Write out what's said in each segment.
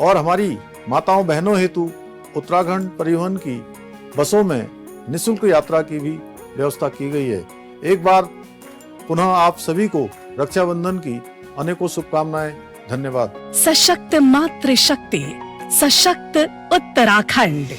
और हमारी माताओं बहनों हेतु उत्तराखंड परिवहन की बसों में निःशुल्क यात्रा की भी व्यवस्था की गई है। एक बार पुनः आप सभी को रक्षाबंधन की अनेकों शुभकामनाएं। धन्यवाद। सशक्त मातृशक्ति, सशक्त उत्तराखंड।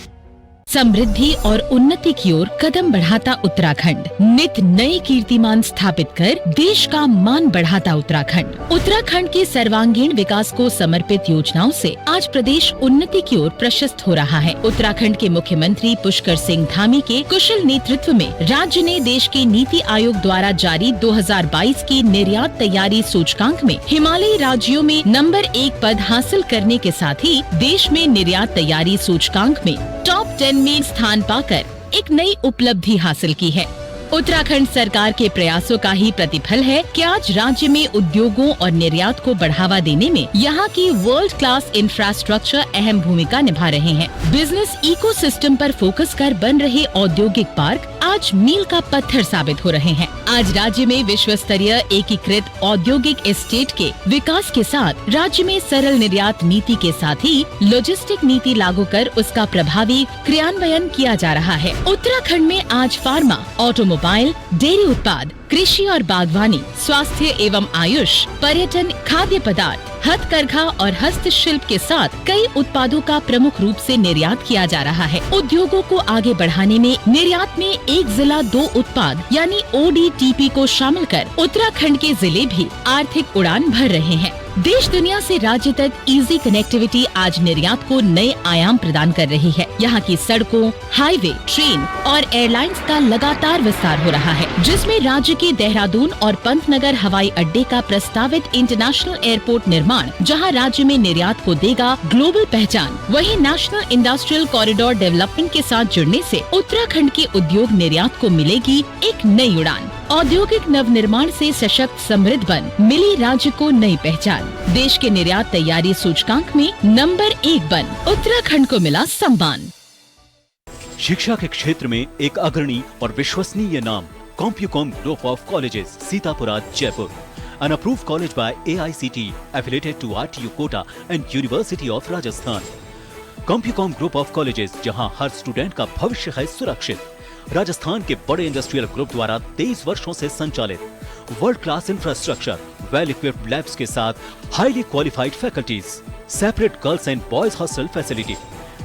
समृद्धि और उन्नति की ओर कदम बढ़ाता उत्तराखंड, नित नए कीर्तिमान स्थापित कर देश का मान बढ़ाता उत्तराखंड। उत्तराखंड के सर्वांगीण विकास को समर्पित योजनाओं से आज प्रदेश उन्नति की ओर प्रशस्त हो रहा है। उत्तराखंड के मुख्यमंत्री पुष्कर सिंह धामी के कुशल नेतृत्व में राज्य ने देश के नीति आयोग द्वारा जारी 2022 की निर्यात तैयारी सूचकांक में हिमालयी राज्यों में नंबर 1 पद हासिल करने के साथ ही देश में निर्यात तैयारी सूचकांक में टॉप 10 में स्थान पाकर एक नई उपलब्धि हासिल की है। उत्तराखंड सरकार के प्रयासों का ही प्रतिफल है कि आज राज्य में उद्योगों और निर्यात को बढ़ावा देने में यहाँ की वर्ल्ड क्लास इंफ्रास्ट्रक्चर अहम भूमिका निभा रहे हैं। बिजनेस इकोसिस्टम पर फोकस कर बन रहे औद्योगिक पार्क आज मील का पत्थर साबित हो रहे हैं। आज राज्य में विश्व स्तरीय एकीकृत औद्योगिक एस्टेट के विकास के साथ राज्य में सरल निर्यात नीति के साथ ही लॉजिस्टिक नीति लागू कर उसका प्रभावी क्रियान्वयन किया जा रहा है। उत्तराखंड में आज फार्मा, ऑटोमोबाइल, डेयरी उत्पाद, कृषि और बागवानी, स्वास्थ्य एवं आयुष, पर्यटन, खाद्य पदार्थ, हथकरघा और हस्तशिल्प के साथ कई उत्पादों का प्रमुख रूप से निर्यात किया जा रहा है। उद्योगों को आगे बढ़ाने में निर्यात में एक जिला 2 उत्पाद यानी ODTP को शामिल कर उत्तराखंड के जिले भी आर्थिक उड़ान भर रहे हैं। देश दुनिया से राज्य तक इजी कनेक्टिविटी आज निर्यात को नए आयाम प्रदान कर रही है। यहाँ की सड़कों, हाईवे, ट्रेन और एयरलाइंस का लगातार विस्तार हो रहा है, जिसमें राज्य के देहरादून और पंतनगर हवाई अड्डे का प्रस्तावित इंटरनेशनल एयरपोर्ट निर्माण जहाँ राज्य में निर्यात को देगा ग्लोबल पहचान, वहीं नेशनल इंडस्ट्रियल कॉरिडोर डेवलपमेंट के साथ जुड़ने से उत्तराखंड के उद्योग निर्यात को मिलेगी एक नई उड़ान। औद्योगिक नवनिर्माण से सशक्त समृद्ध बन मिली राज्य को नई पहचान। देश के निर्यात तैयारी सूचकांक में नंबर 1 बन उत्तराखंड को मिला सम्मान। शिक्षा के क्षेत्र में एक अग्रणी और विश्वसनीय नाम Compucom group of colleges, Sitapura, Jaipur, an approved college by AICTE, affiliated to RTU Kota and University of Rajasthan. Compucom group of colleges, जहां हर स्टूडेंट का भविष्य है सुरक्षित। राजस्थान के बड़े इंडस्ट्रियल ग्रुप द्वारा 23 वर्षों से संचालित, world class infrastructure, well equipped labs के साथ highly qualified faculties, separate girls and boys hostel facility,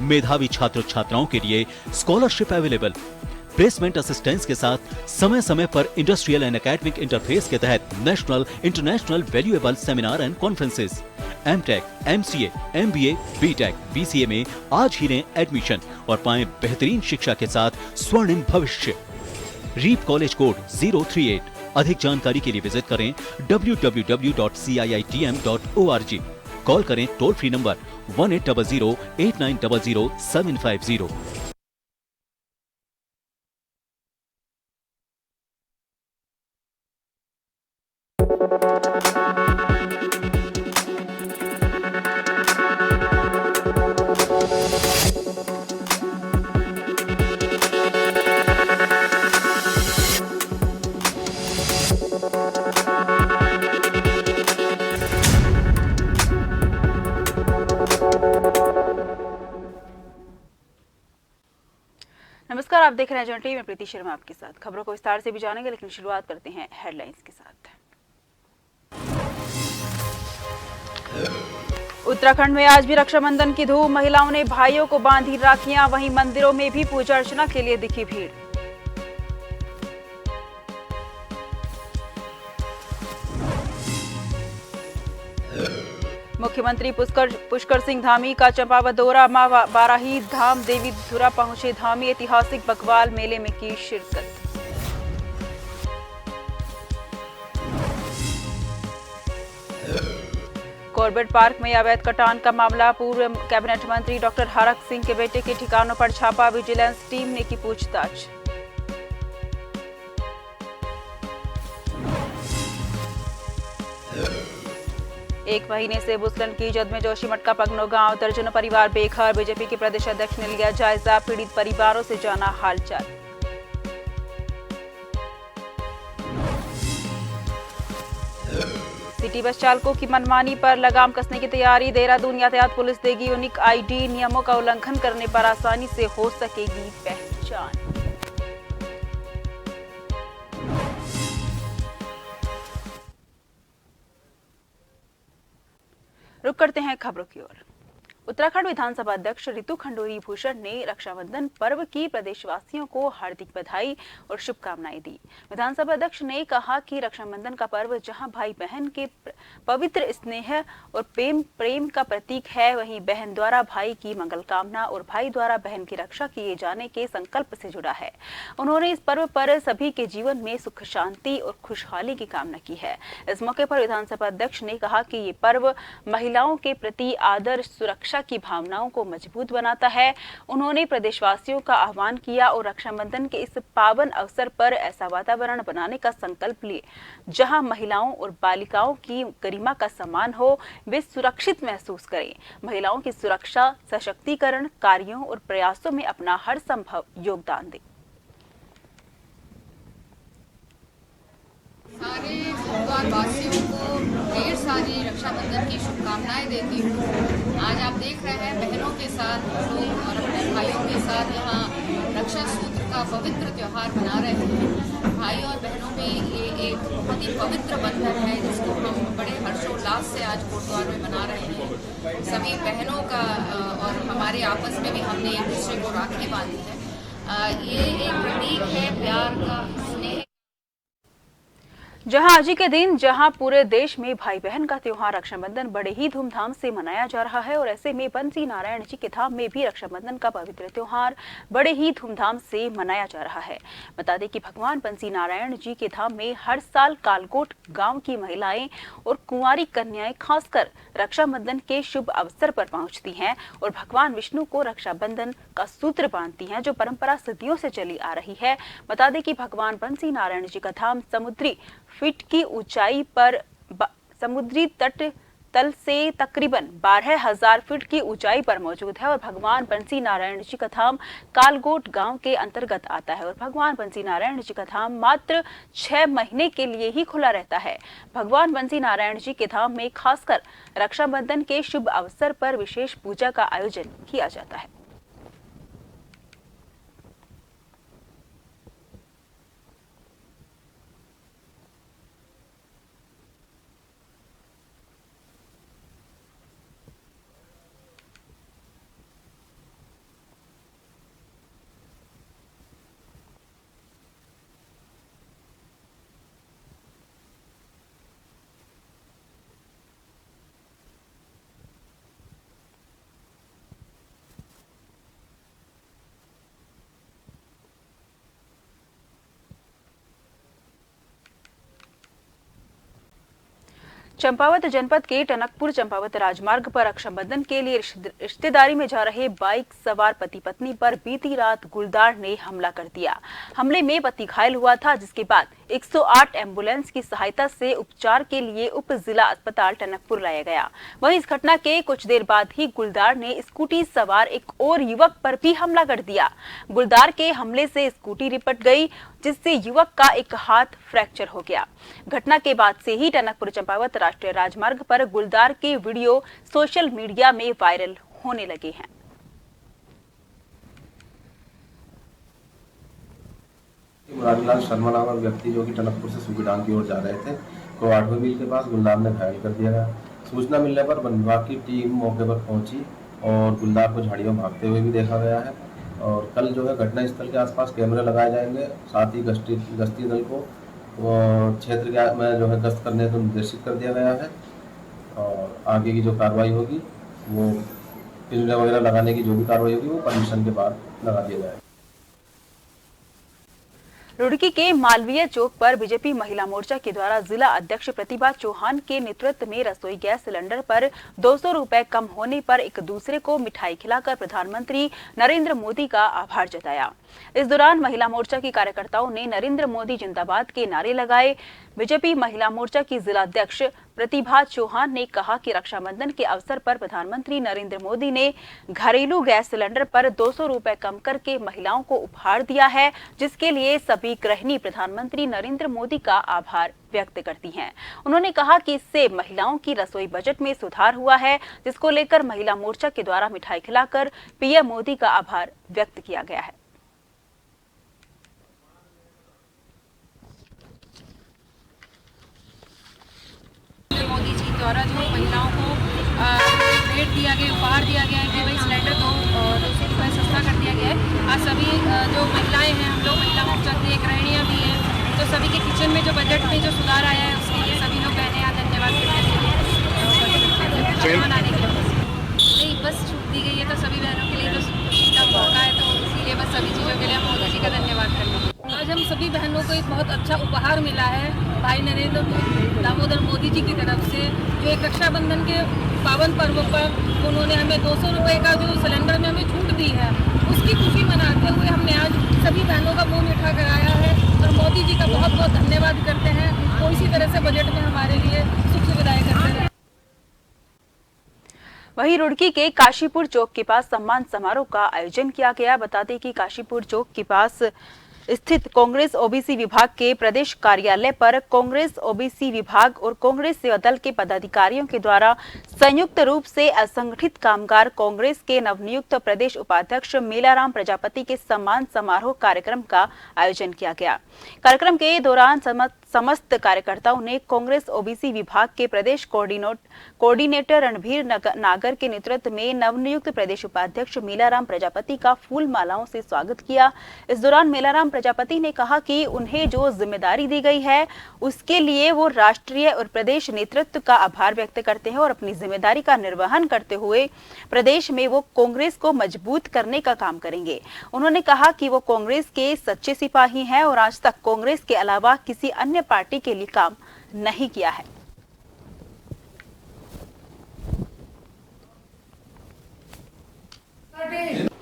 मेधावी छात्र छात्राओं के लिए स्कॉलरशिप अवेलेबल, प्लेसमेंट असिस्टेंस के साथ समय समय पर इंडस्ट्रियल एंड एकेडमिक इंटरफेस के तहत national international valuable seminar and conferences. MTech, MCA, MBA, BTech, BCA में आज ही लें एडमिशन और पाएं बेहतरीन शिक्षा के साथ स्वर्णिम भविष्य। रीप कॉलेज कोड 038। अधिक जानकारी के लिए विजिट करें www.ciitm.org। कॉल करें टोल फ्री नंबर 1800-8900-750। नमस्कार, आप देख रहे हैं जॉइंट टीवी में प्रीति शर्मा आपके साथ। खबरों को विस्तार से भी जानेंगे, लेकिन शुरुआत करते हैं हेडलाइंस के साथ। उत्तराखंड में आज भी रक्षाबंधन की धूम, महिलाओं ने भाइयों को बांधी राखियां, वहीं मंदिरों में भी पूजा अर्चना के लिए दिखी भीड़। मुख्यमंत्री पुष्कर सिंह धामी का चंपावत दौरा, मां बाराही धाम देवी धुरा पहुंचे धामी, ऐतिहासिक बकवाल मेले में की शिरकत। कॉर्बेट पार्क में अवैध कटान का मामला, पूर्व कैबिनेट मंत्री डॉक्टर हरक सिंह के बेटे के ठिकानों पर छापा, विजिलेंस टीम ने की पूछताछ। एक महीने से भूस्खलन की जद में जोशीमठ का पगनो गांव, दर्जनों परिवार बेघर, बीजेपी के प्रदेश अध्यक्ष ने लिया जायजा, पीड़ित परिवारों से जाना हालचाल। सिटी बस चालकों की मनमानी पर लगाम कसने की तैयारी। देहरादून यातायात पुलिस देगी यूनिक आईडी। नियमों का उल्लंघन करने पर आसानी से हो सकेगी पहचान। रुक करते हैं खबरों की ओर। उत्तराखंड विधानसभा अध्यक्ष रितु खंडूरी भूषण ने रक्षाबंधन पर्व की प्रदेशवासियों को हार्दिक बधाई और शुभकामनाएं दी। विधानसभा अध्यक्ष ने कहा कि रक्षाबंधन का पर्व जहां भाई बहन के पवित्र स्नेह और प्रेम का प्रतीक है, वहीं बहन द्वारा भाई की मंगल कामना और भाई द्वारा बहन की रक्षा किए जाने के संकल्प से जुड़ा है। उन्होंने इस पर्व पर सभी के जीवन में सुख शांति और खुशहाली की कामना की है। इस मौके पर विधानसभा अध्यक्ष ने कहा कि ये पर्व महिलाओं के प्रति आदर, सुरक्षा की भावनाओं को मजबूत बनाता है। उन्होंने प्रदेशवासियों का आह्वान किया और रक्षाबंधन के इस पावन अवसर पर ऐसा वातावरण बनाने का संकल्प लिए जहां महिलाओं और बालिकाओं की गरिमा का सम्मान हो, वे सुरक्षित महसूस करें। महिलाओं की सुरक्षा, सशक्तिकरण कार्यों और प्रयासों में अपना हर संभव योगदान दें। सारे परिवार वासियों को ढेर सारी रक्षाबंधन की शुभकामनाएं देती हूँ। आज आप देख रहे हैं बहनों के साथ लोग और अपने भाइयों के साथ यहाँ रक्षा सूत्र का पवित्र त्योहार मना रहे हैं। भाई और बहनों में ये एक बहुत ही पवित्र बंधन है जिसको हम बड़े हर्षोल्लास से आज कोटद्वार में मना रहे हैं। सभी बहनों का और हमारे आपस में भी हमने एक दूसरे को राखी बांधी है। ये एक प्रतीक है प्यार का, स्नेह। जहां आज ही के दिन जहां पूरे देश में भाई बहन का त्योहार रक्षाबंधन बड़े ही धूमधाम से मनाया जा रहा है और ऐसे में बंसी नारायण जी के धाम में भी रक्षाबंधन का पवित्र त्योहार बड़े ही धूमधाम से मनाया जा रहा है। बता दें कि भगवान बंसी नारायण जी के धाम में हर साल कालकोट गांव की महिलाएं और कुंवारी कन्याएं खासकर रक्षाबंधन के शुभ अवसर पर पहुंचती हैं और भगवान विष्णु को रक्षाबंधन का सूत्र बांधती हैं, जो परंपरा सदियों से चली आ रही है। बता दें कि भगवान बंसी नारायण जी का धाम समुद्री फीट की ऊंचाई पर समुद्री तल से तकरीबन 12,000 फीट की ऊंचाई पर मौजूद है और भगवान बंसी नारायण जी का धाम कालकोट गांव के अंतर्गत आता है और भगवान बंसी नारायण जी का धाम मात्र 6 महीने के लिए ही खुला रहता है। भगवान बंसी नारायण जी के धाम में खासकर रक्षाबंधन के शुभ अवसर पर विशेष पूजा का आयोजन किया जाता है। चंपावत जनपद के टनकपुर चंपावत राजमार्ग पर रक्षाबंधन के लिए रिश्तेदारी में जा रहे बाइक सवार पति पत्नी पर बीती रात गुलदार ने हमला कर दिया। हमले में पति घायल हुआ था, जिसके बाद 108 एम्बुलेंस की सहायता से उपचार के लिए उप जिला अस्पताल टनकपुर लाया गया। वहीं इस घटना के कुछ देर बाद ही गुलदार ने स्कूटी सवार एक और युवक पर भी हमला कर दिया। गुलदार के हमले से स्कूटी रिपट गई, जिससे युवक का एक हाथ फ्रैक्चर हो गया। घटना के बाद से ही टनकपुर चंपावत राष्ट्रीय राजमार्ग पर गुलदार के वीडियो सोशल मीडिया में वायरल होने लगे हैं। मुरारीलाल शर्मा नामक व्यक्ति जो कि टनकपुर से सुगीडांग की ओर जा रहे थे को 8वें मील के पास गुलदार ने घायल कर दिया गया। सूचना मिलने पर वन विभाग की टीम मौके पर पहुंची और गुलदार को झाड़ियों में भागते हुए भी देखा गया है। और कल जो है घटनास्थल के आसपास कैमरे लगाए जाएंगे, साथ ही गश्ती दल को क्षेत्र में जो है गश्त करने को निर्देशित कर दिया गया है और आगे की जो कार्रवाई होगी वो पिंजरे वगैरह लगाने की जो भी कार्रवाई होगी वो परमिशन के बाद लगा दिया जाएगा। रुड़की के मालवीय चौक पर बीजेपी महिला मोर्चा के द्वारा जिला अध्यक्ष प्रतिभा चौहान के नेतृत्व में रसोई गैस सिलेंडर पर 200 रुपए कम होने पर एक दूसरे को मिठाई खिलाकर प्रधानमंत्री नरेंद्र मोदी का आभार जताया। इस दौरान महिला मोर्चा की कार्यकर्ताओं ने नरेंद्र मोदी जिंदाबाद के नारे लगाए। बीजेपी महिला मोर्चा की जिला अध्यक्ष प्रतिभा चौहान ने कहा कि रक्षाबंधन के अवसर पर प्रधानमंत्री नरेंद्र मोदी ने घरेलू गैस सिलेंडर पर 200 रुपए कम करके महिलाओं को उपहार दिया है, जिसके लिए सभी गृहिणी प्रधानमंत्री नरेंद्र मोदी का आभार व्यक्त करती हैं। उन्होंने कहा कि इससे महिलाओं की रसोई बजट में सुधार हुआ है, जिसको लेकर महिला मोर्चा के द्वारा मिठाई खिलाकर पीएम मोदी का आभार व्यक्त किया गया है। मोदी जी द्वारा जो महिलाओं को भेंट दिया गया, उपहार दिया गया है कि भाई सिलेंडर 200 रुपये सस्ता कर दिया गया है। आज सभी जो महिलाएं हैं, हम लोग महिला मोर्चा की गृहिणियाँ भी हैं, तो सभी के किचन में जो बजट में जो सुधार आया है उसके लिए सभी लोग बहने यहाँ धन्यवाद करते हैं। मनाने के लिए नहीं बस छूट दी गई है, तो सभी बहनों के लिए जो खुशी का मौका है, तो इसीलिए बस सभी चीज़ों के लिए हम मोदी जी का धन्यवाद करते हैं। आज हम सभी बहनों को एक बहुत अच्छा उपहार मिला है भाई नरेंद्र दामोदर मोदी जी की तरफ से, जो एक रक्षाबंधन के पावन पर्व पर उन्होंने हमें 200 रुपये का जो सिलेंडर में हमें छूट दी है, उसकी खुशी मनाते हुए हमने आज सभी बहनों का मुंह मीठा कराया है और मोदी जी का बहुत बहुत धन्यवाद करते हैं। तो इसी तरह से बजट में हमारे लिए सुख सुविधाएं करते हैं। वहीं रुड़की के काशीपुर चौक के पास सम्मान समारोह का आयोजन किया गया। बता दें कि काशीपुर चौक के पास स्थित कांग्रेस ओबीसी विभाग के प्रदेश कार्यालय पर कांग्रेस ओबीसी विभाग और कांग्रेस सेवा दल के पदाधिकारियों के द्वारा संयुक्त रूप से असंगठित कामगार कांग्रेस के नवनियुक्त प्रदेश उपाध्यक्ष मेलाराम प्रजापति के सम्मान समारोह कार्यक्रम का आयोजन किया गया। कार्यक्रम के दौरान समस्त कार्यकर्ताओं ने कांग्रेस ओबीसी विभाग के प्रदेश कोऑर्डिनेटर रणधीर नागर के नेतृत्व में नवनियुक्त प्रदेश उपाध्यक्ष मेलाराम प्रजापति का फूल मालाओं से स्वागत किया। इस दौरान मेलाराम प्रजापति ने कहा कि उन्हें जो जिम्मेदारी दी गई है उसके लिए वो राष्ट्रीय और प्रदेश नेतृत्व का आभार व्यक्त करते हैं और अपनी जिम्मेदारी का निर्वहन करते हुए प्रदेश में वो कांग्रेस को मजबूत करने का काम करेंगे। उन्होंने कहा कि वो कांग्रेस के सच्चे सिपाही हैं और आज तक कांग्रेस के अलावा किसी अन्य पार्टी के लिए काम नहीं किया है।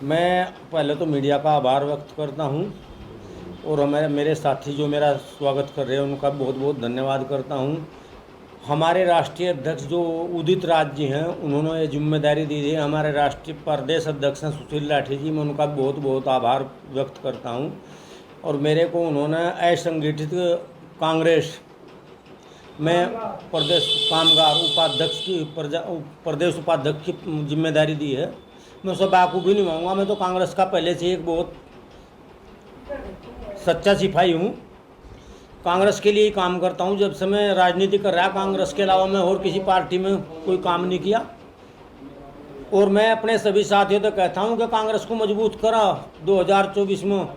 मैं पहले तो मीडिया का आभार व्यक्त करता हूं और मेरे साथी जो मेरा स्वागत कर रहे हैं उनका बहुत बहुत धन्यवाद करता हूं। हमारे राष्ट्रीय अध्यक्ष जो उदित राज जी हैं, उन्होंने ये जिम्मेदारी दी है। हमारे राष्ट्रीय प्रदेश अध्यक्ष हैं सुशील लाठी जी, मैं उनका बहुत बहुत आभार व्यक्त करता हूं। और मेरे को उन्होंने असंगठित कांग्रेस में प्रदेश कामगार उपाध्यक्ष की प्रदेश उपाध्यक्ष की जिम्मेदारी दी है। मैं उसे बाखूबी नहीं मानूंगा, मैं तो कांग्रेस का पहले से एक बहुत सच्चा सिपाही हूँ। कांग्रेस के लिए ही काम करता हूँ। जब से मैं राजनीति कर रहा, कांग्रेस के अलावा मैं और किसी पार्टी में कोई काम नहीं किया। और मैं अपने सभी साथियों से कहता हूँ कि कांग्रेस को मजबूत करा 2024 में।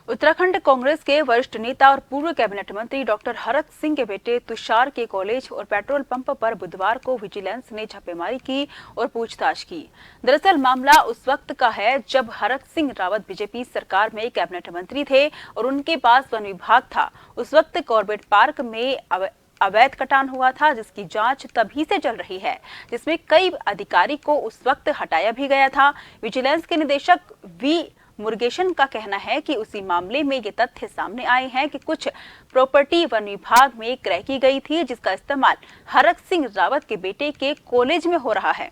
उत्तराखंड कांग्रेस के वरिष्ठ नेता और पूर्व कैबिनेट मंत्री डॉक्टर हरक सिंह के बेटे तुषार के कॉलेज और पेट्रोल पंप पर बुधवार को विजिलेंस ने छापेमारी की और पूछताछ की। दरअसल मामला उस वक्त का है जब हरक सिंह रावत बीजेपी सरकार में कैबिनेट मंत्री थे और उनके पास वन विभाग था। उस वक्त कॉर्बेट पार्क में अवैध कटान हुआ था, जिसकी जांच तभी से चल रही है, जिसमें कई अधिकारी को उस वक्त हटाया भी गया था। विजिलेंस के निदेशक वी मुरुगेशन का कहना है कि उसी मामले में ये तथ्य सामने आए हैं कि कुछ प्रॉपर्टी वन विभाग में क्रय की गई थी, जिसका इस्तेमाल हरक सिंह रावत के बेटे के कॉलेज में हो रहा है।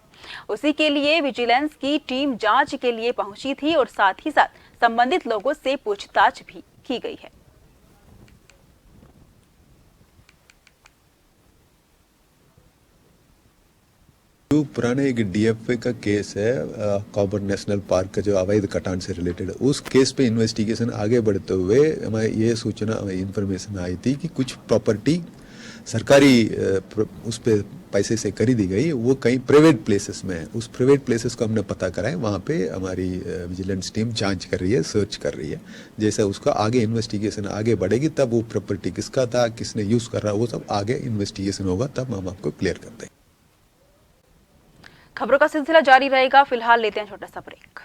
उसी के लिए विजिलेंस की टीम जांच के लिए पहुंची थी और साथ ही साथ संबंधित लोगों से पूछताछ भी की गई है। जो पुराने एक डीएफए का केस है कॉबर नेशनल पार्क का जो अवैध कटान से रिलेटेड, उस केस पे इन्वेस्टिगेशन आगे बढ़ते हुए हमें ये सूचना इन्फॉर्मेशन आई थी कि कुछ प्रॉपर्टी सरकारी उस पे पैसे से खरीदी गई, वो कहीं प्राइवेट प्लेसेस में है। उस प्राइवेट प्लेसेस को हमने पता करा है, वहाँ पे हमारी विजिलेंस टीम जांच कर रही है, सर्च कर रही है। जैसे उसका आगे इन्वेस्टिगेशन आगे बढ़ेगी तब वो प्रॉपर्टी किसका था, किसने यूज कर रहा, वो सब आगे इन्वेस्टिगेशन होगा तब हम आपको क्लियर कर देंगे। खबरों का सिलसिला जारी रहेगा। फिलहाल लेते हैं छोटा सा ब्रेक।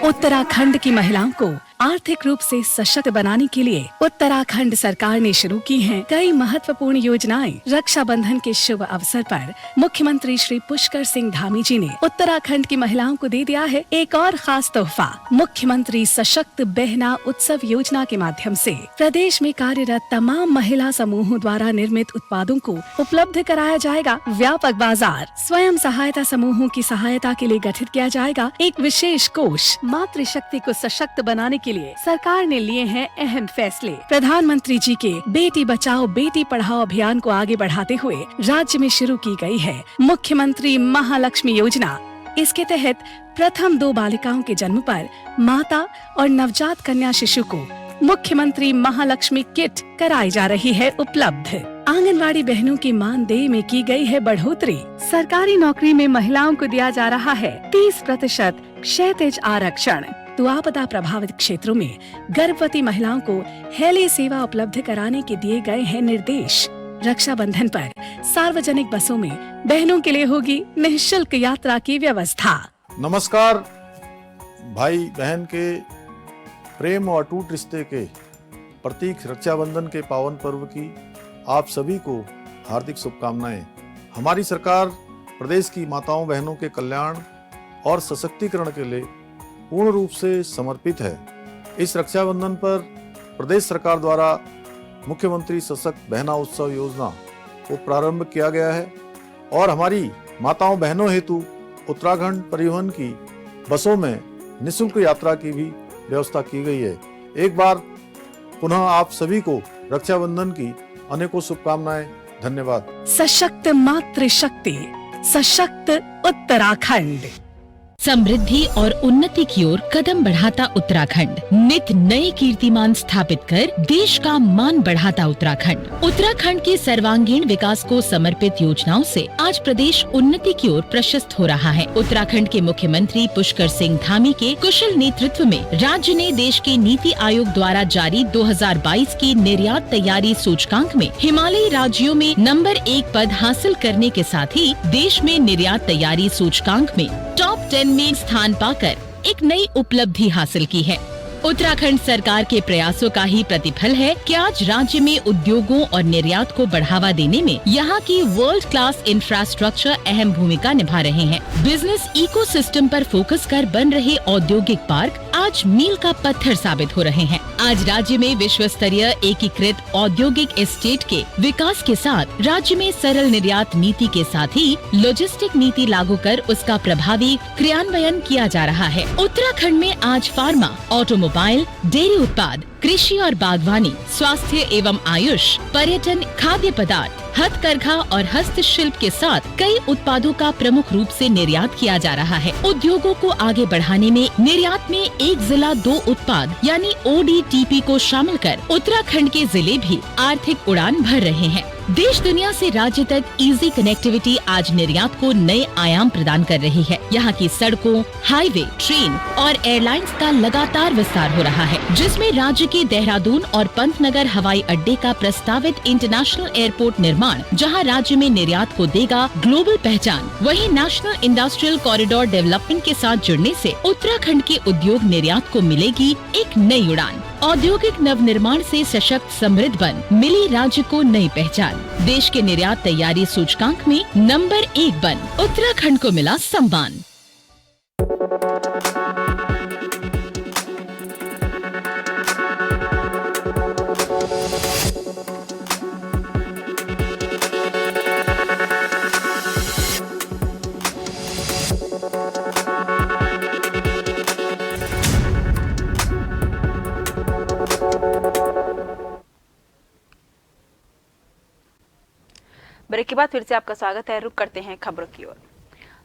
उत्तराखंड की महिलाओं को आर्थिक रूप से सशक्त बनाने के लिए उत्तराखंड सरकार ने शुरू की हैं कई महत्वपूर्ण योजनाएं। रक्षाबंधन के शुभ अवसर पर मुख्यमंत्री श्री पुष्कर सिंह धामी जी ने उत्तराखंड की महिलाओं को दे दिया है एक और खास तोहफा। मुख्यमंत्री सशक्त बहना उत्सव योजना के माध्यम से प्रदेश में कार्यरत तमाम महिला समूहों द्वारा निर्मित उत्पादों को उपलब्ध कराया जाएगा व्यापक बाजार। स्वयं सहायता समूहों की सहायता के लिए गठित किया जाएगा एक विशेष कोष। मातृशक्ति को सशक्त बनाने के लिए सरकार ने लिए हैं अहम फैसले। प्रधानमंत्री जी के बेटी बचाओ बेटी पढ़ाओ अभियान को आगे बढ़ाते हुए राज्य में शुरू की गई है मुख्यमंत्री महालक्ष्मी योजना। इसके तहत प्रथम 2 बालिकाओं के जन्म पर माता और नवजात कन्या शिशु को मुख्यमंत्री महालक्ष्मी किट कराई जा रही है उपलब्ध। आंगनवाड़ी बहनों की मानदेय में की गई है बढ़ोतरी। सरकारी नौकरी में महिलाओं को दिया जा रहा है 30% क्षैतिज आरक्षण। तो आपदा प्रभावित क्षेत्रों में गर्भवती महिलाओं को हेली सेवा उपलब्ध कराने के दिए गए हैं निर्देश। रक्षाबंधन पर सार्वजनिक बसों में बहनों के लिए होगी निःशुल्क यात्रा की व्यवस्था। नमस्कार। भाई बहन के प्रेम और अटूट रिश्ते के प्रतीक रक्षाबंधन के पावन पर्व की आप सभी को हार्दिक शुभकामनाएं। हमारी सरकार प्रदेश की माताओं बहनों के कल्याण और सशक्तिकरण के लिए पूर्ण रूप से समर्पित है। इस रक्षाबंधन पर प्रदेश सरकार द्वारा मुख्यमंत्री सशक्त बहना उत्सव योजना को प्रारंभ किया गया है और हमारी माताओं बहनों हेतु उत्तराखंड परिवहन की बसों में निःशुल्क यात्रा की भी व्यवस्था की गई है। एक बार पुनः आप सभी को रक्षाबंधन की अनेकों शुभकामनाएं। धन्यवाद। सशक्त मातृशक्ति, सशक्त उत्तराखंड। समृद्धि और उन्नति की ओर कदम बढ़ाता उत्तराखंड, नित नए कीर्तिमान स्थापित कर देश का मान बढ़ाता उत्तराखंड। उत्तराखंड के सर्वांगीण विकास को समर्पित योजनाओं से आज प्रदेश उन्नति की ओर प्रशस्त हो रहा है। उत्तराखंड के मुख्यमंत्री पुष्कर सिंह धामी के कुशल नेतृत्व में राज्य ने देश के नीति आयोग द्वारा जारी 2022 की निर्यात तैयारी सूचकांक में हिमालयी राज्यों में नंबर 1 पद हासिल करने के साथ ही देश में निर्यात तैयारी सूचकांक में टॉप 10 में स्थान पाकर एक नई उपलब्धि हासिल की है। उत्तराखंड सरकार के प्रयासों का ही प्रतिफल है कि आज राज्य में उद्योगों और निर्यात को बढ़ावा देने में यहाँ की वर्ल्ड क्लास इंफ्रास्ट्रक्चर अहम भूमिका निभा रहे हैं। बिजनेस इकोसिस्टम पर फोकस कर बन रहे औद्योगिक पार्क आज मील का पत्थर साबित हो रहे हैं। आज राज्य में विश्व स्तरीय एकीकृत औद्योगिक एस्टेट के विकास के साथ राज्य में सरल निर्यात नीति के साथ ही लॉजिस्टिक नीति लागू कर उसका प्रभावी क्रियान्वयन किया जा रहा है। उत्तराखंड में आज फार्मा, ऑटोमोबाइल, डेयरी उत्पाद, कृषि और बागवानी, स्वास्थ्य एवं आयुष, पर्यटन, खाद्य पदार्थ, हथकरघा और हस्तशिल्प के साथ कई उत्पादों का प्रमुख रूप से निर्यात किया जा रहा है। उद्योगों को आगे बढ़ाने में निर्यात में 1 जिला 2 उत्पाद यानी ODTP को शामिल कर उत्तराखंड के जिले भी आर्थिक उड़ान भर रहे हैं। देश दुनिया से राज्य तक इजी कनेक्टिविटी आज निर्यात को नए आयाम प्रदान कर रही है। यहाँ की सड़कों, हाईवे, ट्रेन और एयरलाइंस का लगातार विस्तार हो रहा है, जिसमें राज्य के देहरादून और पंतनगर हवाई अड्डे का प्रस्तावित इंटरनेशनल एयरपोर्ट निर्माण जहाँ राज्य में निर्यात को देगा ग्लोबल पहचान, वहीं नेशनल इंडस्ट्रियल कॉरिडोर डेवलपमेंट के साथ जुड़ने से उत्तराखंड के उद्योग निर्यात को मिलेगी एक नई उड़ान। औद्योगिक नवनिर्माण से सशक्त समृद्ध बन मिली राज्य को नई पहचान। देश के निर्यात तैयारी सूचकांक में नंबर 1 बन उत्तराखंड को मिला सम्मान। ब्रेक के बाद फिर से आपका स्वागत है। रुक करते हैं खबरों की ओर।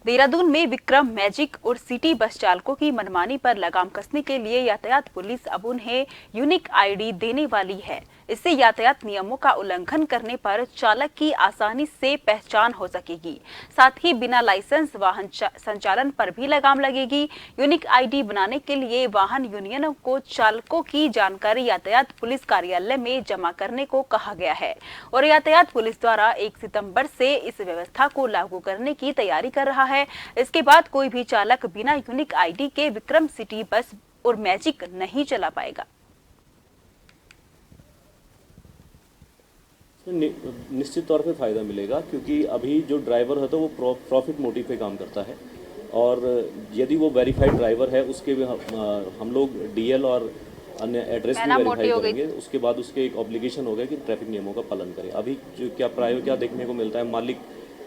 देहरादून में विक्रम मैजिक और सिटी बस चालकों की मनमानी पर लगाम कसने के लिए यातायात पुलिस अब उन्हें यूनिक आईडी देने वाली है। इससे यातायात नियमों का उल्लंघन करने पर चालक की आसानी से पहचान हो सकेगी। साथ ही बिना लाइसेंस वाहन संचालन पर भी लगाम लगेगी। यूनिक आईडी बनाने के लिए वाहन यूनियनों को चालकों की जानकारी यातायात पुलिस कार्यालय में जमा करने को कहा गया है और यातायात पुलिस द्वारा 1 सितंबर से इस व्यवस्था को लागू करने की तैयारी कर रहा है। इसके बाद कोई भी चालक बिना यूनिक आईडी के विक्रम सिटी बस और मैजिक नहीं चला पाएगा। निश्चित तौर पे फ़ायदा मिलेगा, क्योंकि अभी जो ड्राइवर है तो वो प्रॉफिट मोटिव पे काम करता है और यदि वो वेरीफाइड ड्राइवर है उसके भी हम लोग डीएल और अन्य एड्रेस भी वेरीफाई करेंगे। उसके बाद उसके एक ऑब्लिगेशन होगा कि ट्रैफिक नियमों का पालन करें। अभी जो क्या देखने को मिलता है, मालिक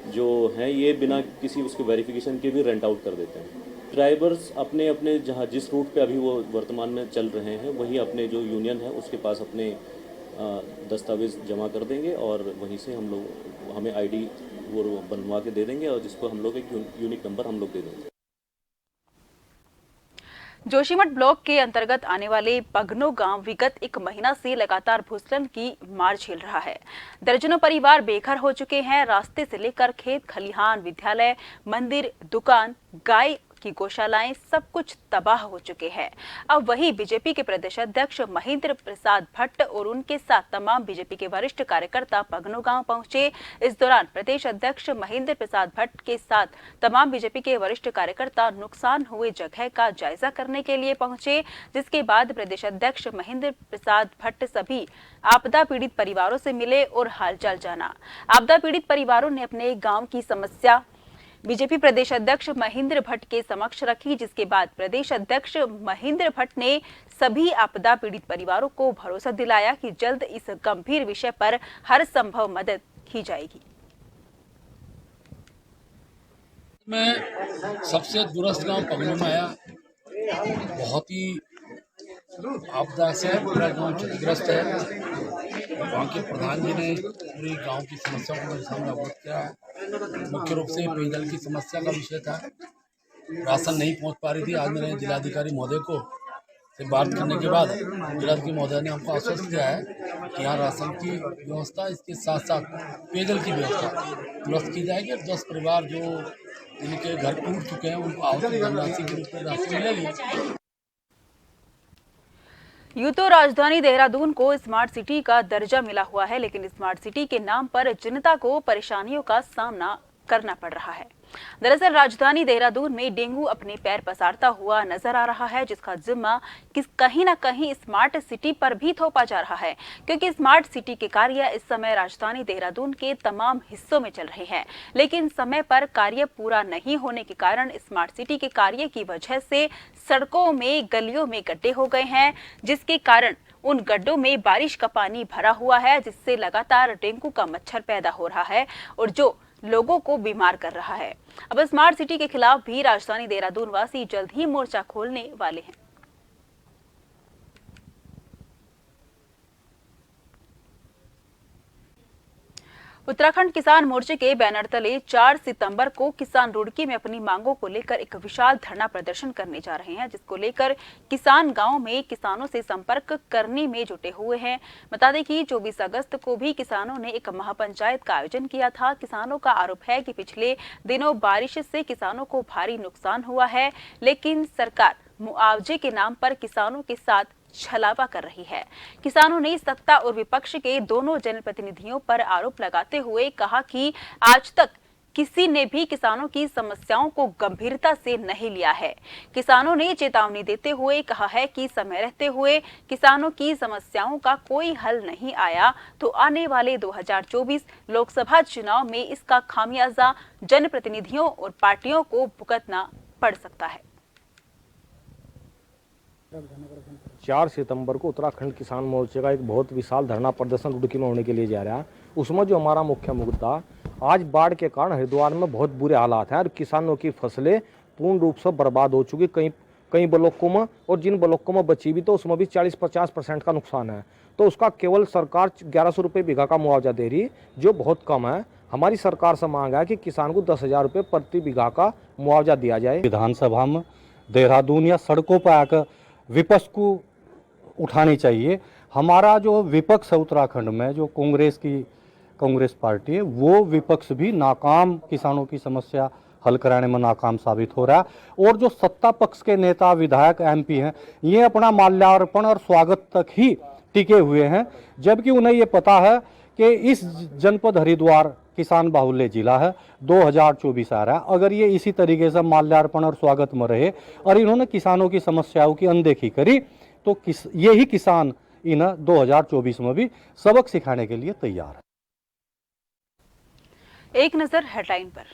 जो हैं ये बिना किसी उसके वेरिफिकेशन के भी रेंट आउट कर देते हैं। ड्राइवर्स अपने अपने जहाँ जिस रूट पे अभी वो वर्तमान में चल रहे हैं वहीं अपने जो यूनियन है उसके पास अपने दस्तावेज जमा कर देंगे और वहीं से हमें आईडी वो बनवा के दे देंगे और जिसको हम लोग एक यूनिक नंबर हम लोग दे देंगे। जोशीमठ ब्लॉक के अंतर्गत आने वाले पगनो गांव विगत 1 महीना से लगातार भूस्खलन की मार झेल रहा है। दर्जनों परिवार बेघर हो चुके हैं। रास्ते से लेकर खेत खलिहान, विद्यालय, मंदिर, दुकान, गाय की गौशालाएं सब कुछ तबाह हो चुके हैं। अब वही बीजेपी के प्रदेश अध्यक्ष महेंद्र प्रसाद भट्ट और उनके साथ तमाम बीजेपी के वरिष्ठ कार्यकर्ता पगनो गांव पहुंचे। इस दौरान प्रदेश अध्यक्ष महेंद्र प्रसाद भट्ट के साथ तमाम बीजेपी के वरिष्ठ कार्यकर्ता नुकसान हुए जगह का जायजा करने के लिए पहुंचे, जिसके बाद प्रदेश अध्यक्ष महेंद्र प्रसाद भट्ट सभी आपदा पीड़ित परिवारों से मिले और हालचाल जाना। आपदा पीड़ित परिवारों ने अपने गांव की समस्या बीजेपी प्रदेश अध्यक्ष महेंद्र भट्ट के समक्ष रखी, जिसके बाद प्रदेश अध्यक्ष महेंद्र भट्ट ने सभी आपदा पीड़ित परिवारों को भरोसा दिलाया कि जल्द इस गंभीर विषय पर हर संभव मदद की जाएगी। मैं सबसे दूरस्थ गांव पगनो में आया। बहुत ही आपदा से पूरा गांव क्षतिग्रस्त है। वहाँ के प्रधान जी ने पूरे गांव की समस्याओं को मेरे सामने अवगत किया है। मुख्य रूप से पेयजल की समस्या का विषय था। राशन नहीं पहुंच पा रही थी। आज मैंने जिलाधिकारी महोदय को से बात करने के बाद जिलाधिकारी महोदय ने हमको आश्वस्त किया है कि यहाँ राशन की व्यवस्था, इसके साथ साथ पेयजल की व्यवस्था दुरुस्त की जाएगी और 10 परिवार जो जिनके घर टूट चुके हैं उनको आवश्यक धनराशि के रूप में राशि मिलेगी। यूं तो राजधानी देहरादून को स्मार्ट सिटी का दर्जा मिला हुआ है, लेकिन स्मार्ट सिटी के नाम पर जनता को परेशानियों का सामना करना पड़ रहा है। दरअसल राजधानी देहरादून में डेंगू अपने पैर पसारता हुआ नजर आ रहा है, जिसका जिम्मा कहीं ना कहीं स्मार्ट सिटी पर भी थोपा जा रहा है, क्योंकि स्मार्ट सिटी के कार्य इस समय राजधानी देहरादून के तमाम हिस्सों में चल रहे हैं, लेकिन समय पर कार्य पूरा नहीं होने के कारण स्मार्ट सिटी के कार्य की वजह से सड़कों में, गलियों में गड्ढे हो गए हैं, जिसके कारण उन गड्ढों में बारिश का पानी भरा हुआ है, जिससे लगातार डेंगू का मच्छर पैदा हो रहा है और जो लोगों को बीमार कर रहा है। अब स्मार्ट सिटी के खिलाफ भी राजधानी देहरादून वासी जल्द ही मोर्चा खोलने वाले हैं। उत्तराखंड किसान मोर्चे के बैनर तले 4 सितंबर को किसान रुड़की में अपनी मांगों को लेकर एक विशाल धरना प्रदर्शन करने जा रहे हैं, जिसको लेकर किसान गांव में किसानों से संपर्क करने में जुटे हुए हैं। बता दें कि 24 अगस्त को भी किसानों ने एक महापंचायत का आयोजन किया था। किसानों का आरोप है कि पिछले दिनों बारिश से किसानों को भारी नुकसान हुआ है, लेकिन सरकार मुआवजे के नाम पर किसानों के साथ छलावा कर रही है। किसानों ने सत्ता और विपक्ष के दोनों जनप्रतिनिधियों पर आरोप लगाते हुए कहा कि आज तक किसी ने भी किसानों की समस्याओं को गंभीरता से नहीं लिया है। किसानों ने चेतावनी देते हुए कहा है कि समय रहते हुए किसानों की समस्याओं का कोई हल नहीं आया तो आने वाले 2024 लोकसभा चुनाव में इसका खामियाजा जनप्रतिनिधियों और पार्टियों को भुगतना पड़ सकता है। 4 सितंबर को उत्तराखंड किसान मोर्चे का एक बहुत विशाल धरना प्रदर्शन रुड़की में होने के लिए जा रहा है। उसमें जो हमारा मुख्य मुद्दा, आज बाढ़ के कारण हरिद्वार में बहुत बुरे हालात हैं और किसानों की फसलें पूर्ण रूप से बर्बाद हो चुकी। कई ब्लॉकों में और जिन ब्लॉकों में बची भी तो उसमें भी 40-50% का नुकसान है। तो उसका केवल सरकार 1100 रुपये बीघा का मुआवजा दे रही, जो बहुत कम है। हमारी सरकार से मांग है कि किसान को 10,000 रुपये प्रति बीघा का मुआवजा दिया जाए। विधानसभा में देहरादून या सड़कों पर आकर विपक्ष को उठानी चाहिए। हमारा जो विपक्ष है उत्तराखंड में, जो कांग्रेस पार्टी है, वो विपक्ष भी नाकाम, किसानों की समस्या हल कराने में नाकाम साबित हो रहा है। और जो सत्ता पक्ष के नेता, विधायक, एमपी हैं, ये अपना माल्यार्पण और स्वागत तक ही टिके हुए हैं, जबकि उन्हें ये पता है कि इस जनपद हरिद्वार किसान बाहुल्य जिला है, 2024 आ रहा है। अगर ये इसी तरीके से माल्यार्पण और स्वागत में रहे और इन्होंने किसानों की समस्याओं की अनदेखी करी, तो यही किसान इन्हें 2024 में भी सबक सिखाने के लिए तैयार है। एक नजर हेडलाइन पर।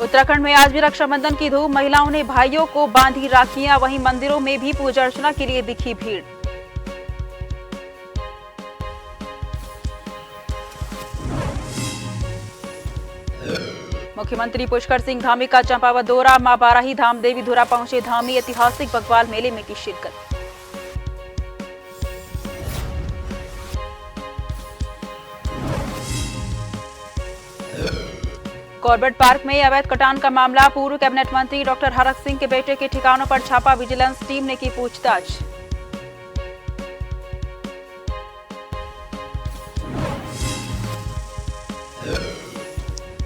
उत्तराखंड में आज भी रक्षाबंधन की धूम, महिलाओं ने भाइयों को बांधी राखियां, वहीं मंदिरों में भी पूजा अर्चना के लिए दिखी भीड़। मुख्यमंत्री पुष्कर सिंह धामी का चंपावत दौरा, मां बाराही धाम देवी धुरा पहुंचे धामी, ऐतिहासिक बकवाल मेले में की शिरकत। कॉर्बेट पार्क में अवैध कटान का मामला, पूर्व कैबिनेट मंत्री डॉक्टर हरक सिंह के बेटे के ठिकानों पर छापा, विजिलेंस टीम ने की पूछताछ।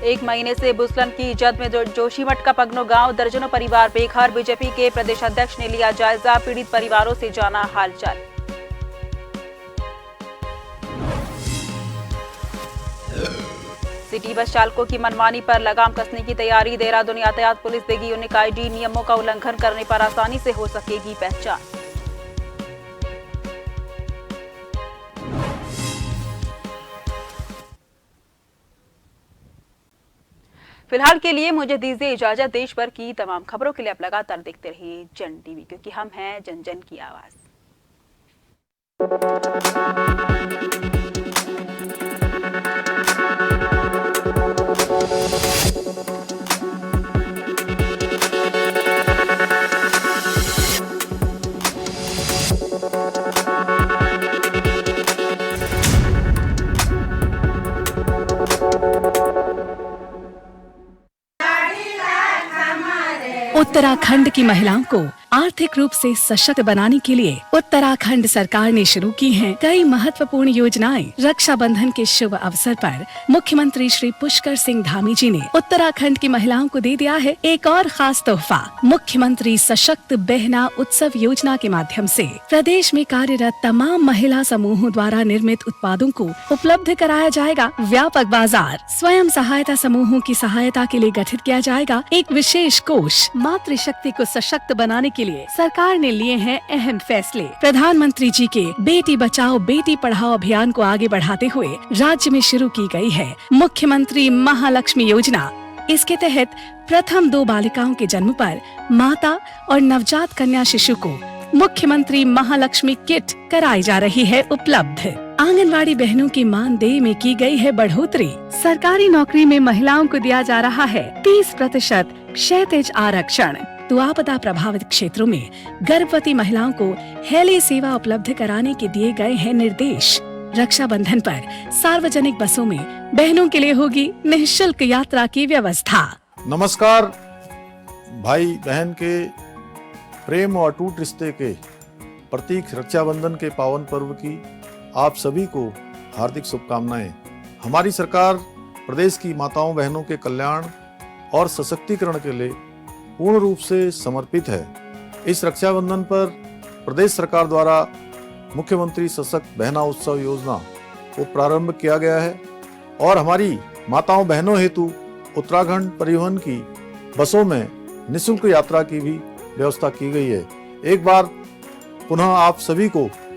एक महीने से भूस्खलन की जद में जोशीमठ का पगनो गांव, दर्जनों परिवार बेघर, बीजेपी के प्रदेशाध्यक्ष ने लिया जायजा, पीड़ित परिवारों से जाना हालचाल। सिटी बस चालकों की मनमानी पर लगाम कसने की तैयारी, देहरादून यातायात पुलिस देगी यूनिक आईडी, नियमों का उल्लंघन करने पर आसानी से हो सकेगी पहचान। फिलहाल के लिए मुझे दीजिए इजाजत। देश भर की तमाम खबरों के लिए आप लगातार देखते रहिए जन टीवी, क्योंकि हम हैं जन जन की आवाज। उत्तराखंड की महिलाओं को आर्थिक रूप से सशक्त बनाने के लिए उत्तराखंड सरकार ने शुरू की हैं कई महत्वपूर्ण योजनाएं। रक्षाबंधन के शुभ अवसर पर मुख्यमंत्री श्री पुष्कर सिंह धामी जी ने उत्तराखंड की महिलाओं को दे दिया है एक और खास तोहफा। मुख्यमंत्री सशक्त बहना उत्सव योजना के माध्यम से प्रदेश में कार्यरत तमाम महिला समूहों द्वारा निर्मित उत्पादों को उपलब्ध कराया जाएगा व्यापक बाजार। स्वयं सहायता समूहों की सहायता के लिए गठित किया जाएगा एक विशेष कोष। मातृशक्ति को सशक्त बनाने के लिए सरकार ने लिए हैं अहम फैसले। प्रधानमंत्री जी के बेटी बचाओ बेटी पढ़ाओ अभियान को आगे बढ़ाते हुए राज्य में शुरू की गई है मुख्यमंत्री महालक्ष्मी योजना। इसके तहत प्रथम 2 बालिकाओं के जन्म पर माता और नवजात कन्या शिशु को मुख्यमंत्री महालक्ष्मी किट कराई जा रही है उपलब्ध। आंगनवाड़ी बहनों की मानदेय में की गई है बढ़ोतरी। सरकारी नौकरी में महिलाओं को दिया जा रहा है 30% क्षैतिज आरक्षण। तो आपदा प्रभावित क्षेत्रों में गर्भवती महिलाओं को हेली सेवा उपलब्ध कराने के दिए गए हैं निर्देश। रक्षाबंधन पर सार्वजनिक बसों में बहनों के लिए होगी निःशुल्क यात्रा की व्यवस्था। नमस्कार। भाई बहन के प्रेम और अटूट रिश्ते के प्रतीक रक्षाबंधन के पावन पर्व की आप सभी को हार्दिक शुभकामनाएं। हमारी सरकार प्रदेश की माताओं बहनों के कल्याण और सशक्तिकरण के लिए पूर्ण रूप से समर्पित है। इस रक्षाबंधन पर प्रदेश सरकार द्वारा मुख्यमंत्री सशक्त बहना उत्सव योजना को प्रारंभ किया गया है और हमारी माताओं बहनों हेतु उत्तराखंड परिवहन की बसों में निःशुल्क यात्रा की भी व्यवस्था की गई है। एक बार पुनः आप सभी को